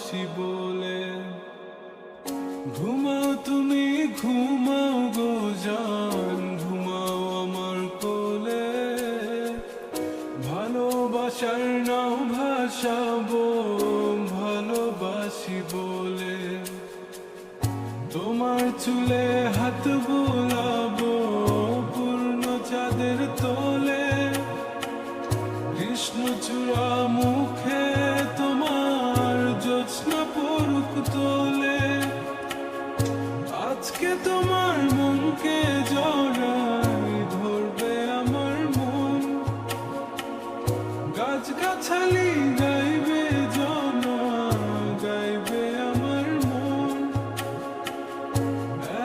ভালোবাসি বলে। ঘুমাও তুমি ঘুমাও গো জান, ঘুমাও আমার কোলে। ভালোবাসার নাও ভাসাবো ভালোবাসি বলে। তোমার চুলে হাত বুলাবো পূর্ণ চাঁদের তোলে। কৃষ্ণচূড়া মুখে তোমার জ্যোৎস্না পড়ুক তোলে। আজকে তোমার মনকে জড়াই ধরবে আমার মন। গাছগাছালি গাইবে জনা, গাইবে আমার মন।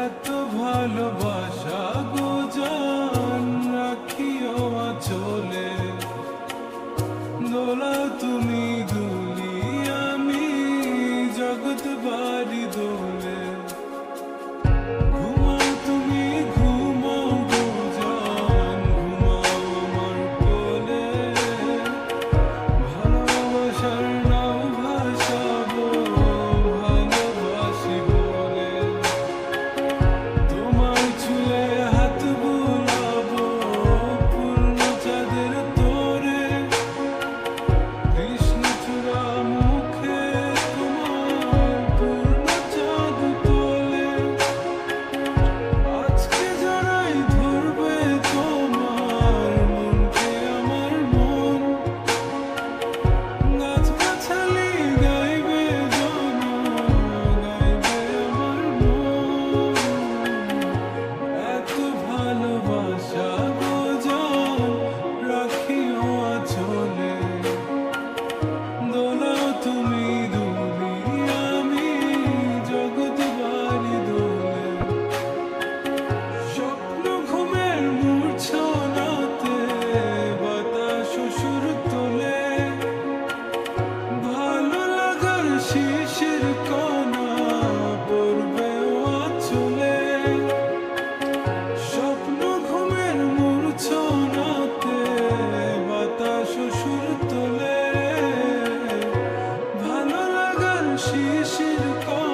এত ভালোবাসা গো জান রাখিও আঁচলে। দোলা তুমি দুলি আমি জগৎ বাড়ি দোলে। ঘুমাও তুমি ঘুমাও গো জান, ঘুমাও আমার কোলে। ভালোবাসার নাও ভাসাবো ভালোবাসি বলে। তোমার চুলে হাত বুলাবো পূর্ণ চাঁদের তোরে। কৃষ্ণচূড়া মুখে তোমার পূর্ণ চাঁদ তোলে। আজকে জড়াই ধরবে তোমার মনকে আমার মন। গাছগাছালি গাইবে জনা, গাইবে আমার মন। এত ভালোবাসা গো জান রাখিও আঁচলে। দোলাও তুমি দুলি আমি জগৎ বাড়ি দোলে। স্বপ্ন ঘুমের মূর্ছনাতে বাতাস সুর তোলে। ভালো লাগার শিশির কণা পড়বে আঁচলে। স্বপ্ন ঘুমের মূর্ছনাতে বাতাস সুর তোলে। ভালো লাগার শিশির কণা